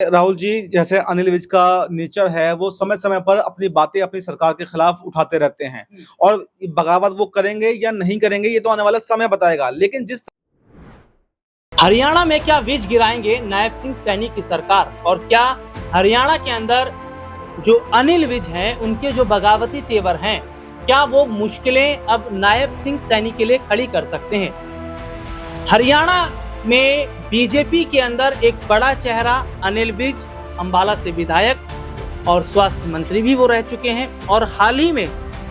राहुल जी, जैसे अनिल विज का नेचर है, वो समय समय पर अपनी बातें अपनी सरकार के खिलाफ उठाते रहते हैं और बगावत वो करेंगे या नहीं करेंगे ये तो आने वाला समय बताएगा। लेकिन जिस हरियाणा में क्या विज गिराएंगे नायब सिंह सैनी की सरकार, और क्या हरियाणा के अंदर जो अनिल विज हैं उनके जो बगावती तेवर हैं, क्या वो मुश्किलें अब नायब सिंह सैनी के लिए खड़ी कर सकते हैं। हरियाणा में बीजेपी के अंदर एक बड़ा चेहरा अनिल विज, अंबाला से विधायक और स्वास्थ्य मंत्री भी वो रह चुके हैं, और हाल ही में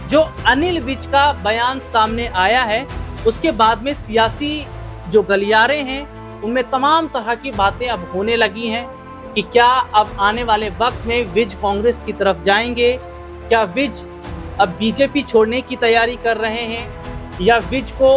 जो अनिल विज का बयान सामने आया है उसके बाद में सियासी जो गलियारे हैं उनमें तमाम तरह की बातें अब होने लगी हैं कि क्या अब आने वाले वक्त में विज कांग्रेस की तरफ जाएंगे, क्या विज अब बीजेपी छोड़ने की तैयारी कर रहे हैं, या विज को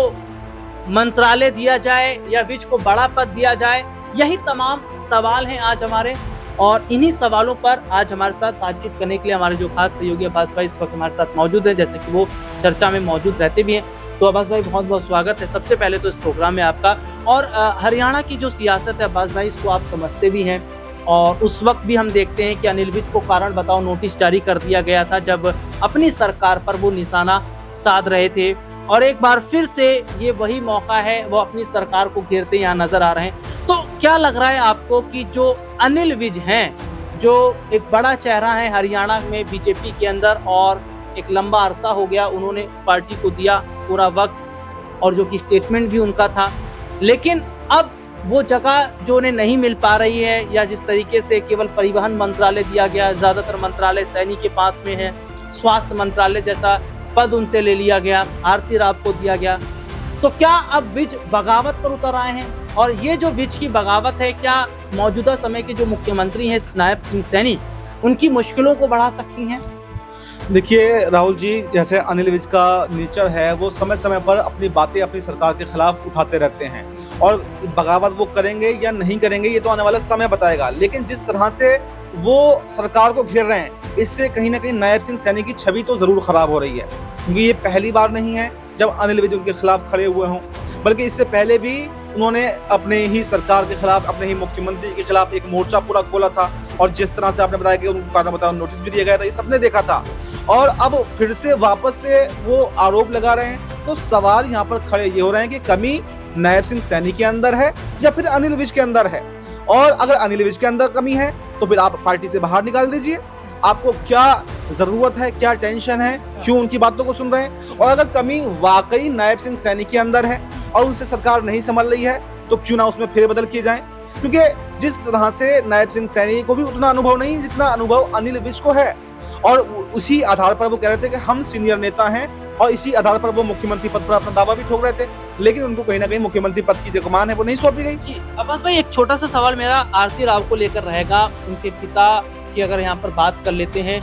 मंत्रालय दिया जाए या विज को बड़ा पद दिया जाए। यही तमाम सवाल हैं आज हमारे, और इन्हीं सवालों पर आज हमारे साथ बातचीत करने के लिए हमारे जो खास सहयोगी अब्बास भाई इस वक्त हमारे साथ मौजूद हैं, जैसे कि वो चर्चा में मौजूद रहते भी हैं। तो अब्बास भाई, बहुत बहुत स्वागत है सबसे पहले तो इस प्रोग्राम में आपका। और हरियाणा की जो सियासत है अब्बास भाई, इसको आप समझते भी हैं, और उस वक्त भी हम देखते हैं कि अनिल विज को कारण बताओ नोटिस जारी कर दिया गया था जब अपनी सरकार पर वो निशाना साध रहे थे, और एक बार फिर से ये वही मौका है, वो अपनी सरकार को घेरते यहाँ नजर आ रहे हैं। तो क्या लग रहा है आपको कि जो अनिल विज हैं, जो एक बड़ा चेहरा है हरियाणा में बीजेपी के अंदर, और एक लंबा अरसा हो गया उन्होंने पार्टी को दिया पूरा वक्त, और जो कि स्टेटमेंट भी उनका था, लेकिन अब वो जगह जो उन्हें नहीं मिल पा रही है, या जिस तरीके से केवल परिवहन मंत्रालय दिया गया, ज्यादातर मंत्रालय सैनी के पास में है, स्वास्थ्य मंत्रालय जैसा पद उनसे ले लिया गया, आरती राव को दिया गया, तो क्या अब विज बगावत पर उतर आए हैं? और ये जो विज की बगावत है, क्या मौजूदा समय के जो मुख्यमंत्री हैं नायब सिंह सैनी, उनकी मुश्किलों को बढ़ा सकती हैं? देखिए राहुल जी, जैसे अनिल विज का नेचर है, वो समय समय पर अपनी बातें अपनी सरकार के खिलाफ उठाते रहते हैं और बगावत वो करेंगे या नहीं करेंगे ये तो आने वाला समय बताएगा। लेकिन जिस तरह से वो सरकार को घेर रहे हैं, इससे कहीं ना कहीं नायब सिंह सैनी की छवि तो जरूर खराब हो रही है, क्योंकि ये पहली बार नहीं है जब अनिल विज उनके खिलाफ खड़े हुए हों, बल्कि इससे पहले भी उन्होंने अपने ही सरकार के खिलाफ, अपने ही मुख्यमंत्री के खिलाफ एक मोर्चा पूरा खोला था, और जिस तरह से आपने बताया कि उनको कारण बताया नोटिस भी दिया गया था, ये सबने देखा था, और अब फिर से वापस से वो आरोप लगा रहे हैं। तो सवाल यहाँ पर खड़े ये हो रहे हैं कि कमी नायब सिंह सैनी के अंदर है या फिर अनिल विज के अंदर है, और अगर अनिल विज के अंदर कमी है तो फिर आप पार्टी से बाहर निकाल दीजिए। आपको क्या जरूरत है, क्या टेंशन है, क्यों उनकी बातों को सुन रहे हैं? और अगर कमी वाकई नायब सिंह सैनी के अंदर है और उनसे सरकार नहीं संभल रही है, तो क्यों ना उसमें फेरबदल किए जाएं, क्योंकि जिस तरह से नायब सिंह सैनी को भी उतना अनुभव नहीं जितना अनुभव अनिल विज को है, और उसी आधार पर वो कह रहे थे कि हम सीनियर नेता हैं, और इसी आधार पर वो मुख्यमंत्री पद पर अपना दावा भी ठोक रहे थे, लेकिन उनको कहीं ना कहीं मुख्यमंत्री पद की जो कमान है वो नहीं सौंपी गई। जी अब्बास भाई, एक छोटा सा सवाल मेरा आरती राव को लेकर रहेगा। उनके पिता की अगर यहाँ पर बात कर लेते हैं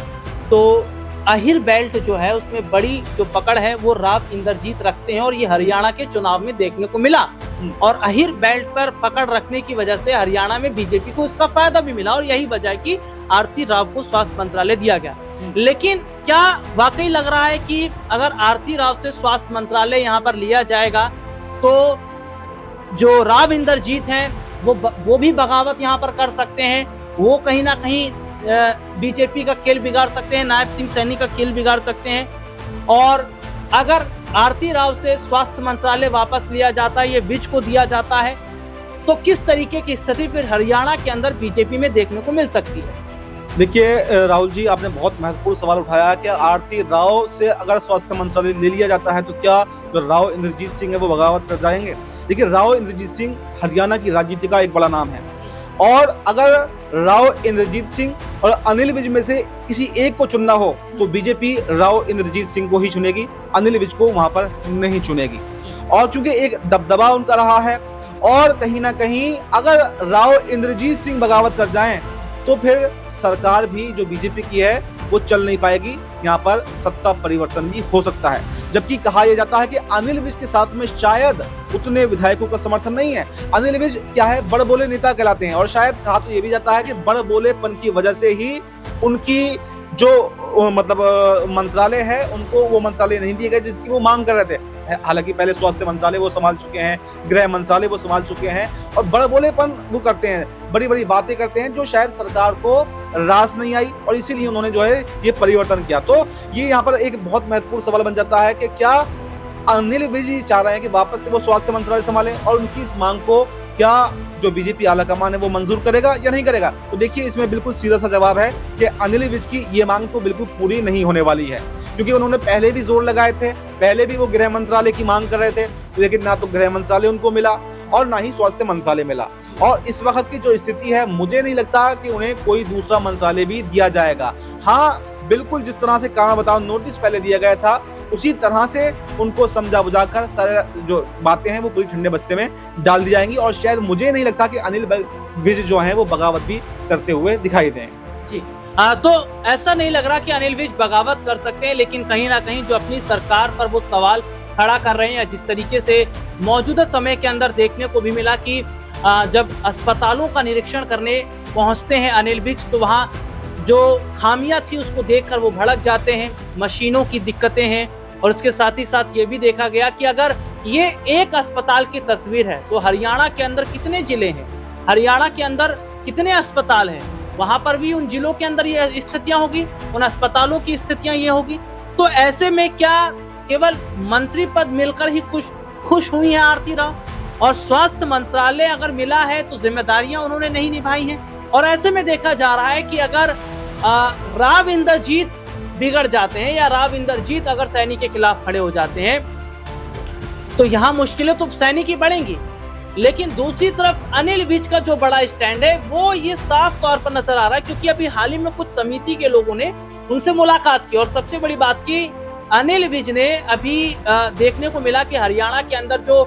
तो अहिर बेल्ट जो है उसमें बड़ी जो पकड़ है वो राव इंद्रजीत रखते हैं, और ये हरियाणा के चुनाव में देखने को मिला, और अहिर बेल्ट पर पकड़ रखने की वजह से हरियाणा में बीजेपी को इसका फायदा भी मिला, और यही वजह है कि आरती राव को स्वास्थ्य मंत्रालय दिया गया। लेकिन क्या वाकई लग रहा है कि अगर आरती राव से स्वास्थ्य मंत्रालय यहाँ पर लिया जाएगा तो जो राव इंद्रजीत हैं वो भी बगावत यहाँ पर कर सकते हैं, वो कहीं ना कहीं बीजेपी का खेल बिगाड़ सकते हैं, नायब सिंह सैनी का खेल बिगाड़ सकते हैं? और अगर आरती राव से स्वास्थ्य मंत्रालय वापस लिया जाता है, ये विज को दिया जाता है, तो किस तरीके की स्थिति फिर हरियाणा के अंदर बीजेपी में देखने को मिल सकती है? देखिए राहुल जी, आपने बहुत महत्वपूर्ण सवाल उठाया कि आरती राव से अगर स्वास्थ्य मंत्रालय ले लिया जाता है तो क्या जो राव इंद्रजीत सिंह है वो बगावत कर जाएंगे? देखिए, राव इंद्रजीत सिंह हरियाणा की राजनीति का एक बड़ा नाम है, और अगर राव इंद्रजीत सिंह और अनिल विज में से किसी एक को चुनना हो तो बीजेपी राव इंद्रजीत सिंह को ही चुनेगी, अनिल विज को वहां पर नहीं चुनेगी। और क्योंकि एक दबदबा उनका रहा है, और कहीं ना कहीं अगर राव इंद्रजीत सिंह बगावत कर जाएं तो फिर सरकार भी जो बीजेपी की है वो चल नहीं पाएगी, यहाँ पर सत्ता परिवर्तन भी हो सकता है। जबकि कहा यह जाता है कि अनिल विज के साथ में शायद उतने विधायकों का समर्थन नहीं है। अनिल विज क्या है, बड़बोले नेता कहलाते हैं, और शायद कहा तो यह भी जाता है कि बड़बोलेपन की वजह से ही उनकी जो मंत्रालय है उनको वो मंत्रालय नहीं दिए गए जिसकी वो मांग कर रहे थे। हालांकि पहले स्वास्थ्य मंत्रालय वो संभाल चुके हैं, गृह मंत्रालय वो संभाल चुके हैं, और बड़बोलेपन वो करते हैं। बड़ी बड़ी बातें करते हैं जो शायद सरकार को रास नहीं आई और इसीलिए उन्होंने जो है ये परिवर्तन किया। तो ये यहाँ पर एक बहुत महत्वपूर्ण सवाल बन जाता है कि क्या अनिल विज जी चाह रहे हैं कि वापस से वो स्वास्थ्य मंत्रालय संभालें और उनकी इस मांग को क्या जो बीजेपी आलाकमान है वो मंजूर करेगा या नहीं करेगा। तो देखिए इसमें बिल्कुल सीधा सा जवाब है कि अनिल विज की ये मांग तो बिल्कुल पूरी नहीं होने वाली है, क्योंकि उन्होंने पहले भी जोर लगाए थे, पहले भी वो गृह मंत्रालय की मांग कर रहे थे, लेकिन ना तो गृह मंत्रालय उनको मिला और ना ही स्वास्थ्य मंत्रालय मिला। और इस वक्त की जो स्थिति है मुझे नहीं लगता कि उन्हें कोई दूसरा मंत्रालय भी दिया जाएगा। हाँ बिल्कुल जिस तरह से कारण बताओ नोटिस पहले दिया गया था उसी तरह से उनको समझा बुझाकर सारे जो बातें हैं वो पूरी ठंडे बस्ते में डाल दी जाएंगी और शायद मुझे नहीं लगता कि अनिल विज जो हैं वो बगावत भी करते हुए दिखाई दें। जी तो ऐसा नहीं लग रहा कि अनिल विज बगावत कर सकते हैं, लेकिन कहीं ना कहीं जो अपनी सरकार पर वो सवाल खड़ा कर रहे हैं, जिस तरीके से मौजूदा समय के अंदर देखने को भी मिला कि जब अस्पतालों का निरीक्षण करने पहुंचते हैं अनिल विज तो वहां जो खामियां थी उसको देखकर वो भड़क जाते हैं, मशीनों की दिक्कतें हैं और उसके साथ ही साथ ये भी देखा गया कि अगर ये एक अस्पताल की तस्वीर है तो हरियाणा के अंदर कितने जिले हैं, हरियाणा के अंदर कितने अस्पताल हैं, वहां पर भी उन जिलों के अंदर ये स्थितियां होगी, उन अस्पतालों की स्थितियां ये होगी। तो ऐसे में क्या केवल मंत्री पद मिलकर ही खुश हुई है आरती राव, और स्वास्थ्य मंत्रालय अगर मिला है तो जिम्मेदारियां उन्होंने नहीं निभाई हैं। और ऐसे में देखा जा रहा है कि अगर राव इंद्रजीत बिगड़ जाते हैं या राव इंद्रजीत अगर सैनी के खिलाफ खड़े हो जाते हैं तो यहाँ मुश्किलें तो सैनी की बढ़ेंगी, लेकिन दूसरी तरफ अनिल विज का जो बड़ा स्टैंड है वो ये साफ तौर पर नजर आ रहा है, क्योंकि अभी हाल ही में कुछ समिति के लोगों ने उनसे मुलाकात की और सबसे बड़ी बात की अनिल विज ने अभी देखने को मिला कि हरियाणा के अंदर जो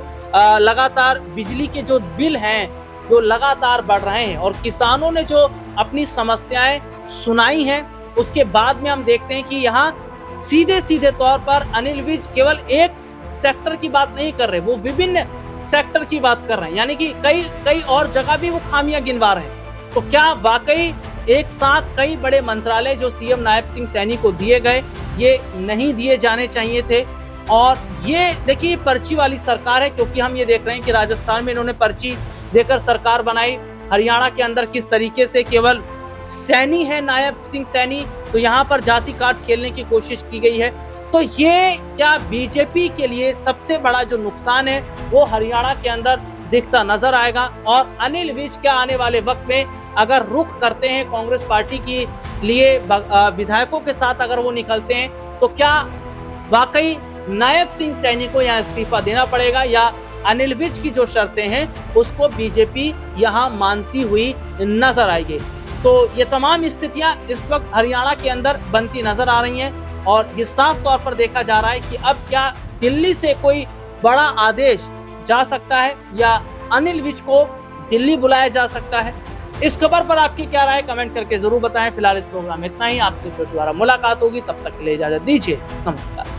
लगातार बिजली के जो बिल हैं जो लगातार बढ़ रहे हैं और किसानों ने जो अपनी समस्याएं सुनाई हैं, उसके बाद में हम देखते हैं कि यहाँ सीधे तौर पर अनिल विज केवल एक सेक्टर की बात नहीं कर रहे, वो विभिन्न सेक्टर की बात कर रहे हैं, यानी कि कई और जगह भी वो खामियां गिनवा रहे हैं। तो क्या वाकई एक साथ कई बड़े मंत्रालय जो सीएम नायब सिंह सैनी को दिए गए ये नहीं दिए जाने चाहिए थे? और ये देखिए पर्ची वाली सरकार है, क्योंकि हम ये देख रहे हैं कि राजस्थान में इन्होंने पर्ची देकर सरकार बनाई, हरियाणा के अंदर किस तरीके से केवल सैनी है नायब सिंह सैनी, तो यहाँ पर जाति कार्ड खेलने की कोशिश की गई है। तो ये क्या बीजेपी के लिए सबसे बड़ा जो नुकसान है वो हरियाणा के अंदर दिखता नजर आएगा। और अनिल विज क्या आने वाले वक्त में अगर रुख करते हैं कांग्रेस पार्टी के लिए विधायकों के साथ अगर वो निकलते हैं तो क्या वाकई नायब सिंह सैनी को यहाँ इस्तीफा देना पड़ेगा या अनिल विज की जो शर्तें हैं उसको बीजेपी यहाँ मानती हुई नजर आएगी। तो ये तमाम स्थितियां इस वक्त हरियाणा के अंदर बनती नजर आ रही हैं और ये साफ तौर पर देखा जा रहा है कि अब क्या दिल्ली से कोई बड़ा आदेश जा सकता है या अनिल विज को दिल्ली बुलाया जा सकता है। इस खबर पर आपकी क्या राय कमेंट करके जरूर बताएं। फिलहाल इस प्रोग्राम में इतना ही, आपसे फिर दोबारा मुलाकात होगी, तब तक के लिए इजाजत दीजिए, नमस्कार।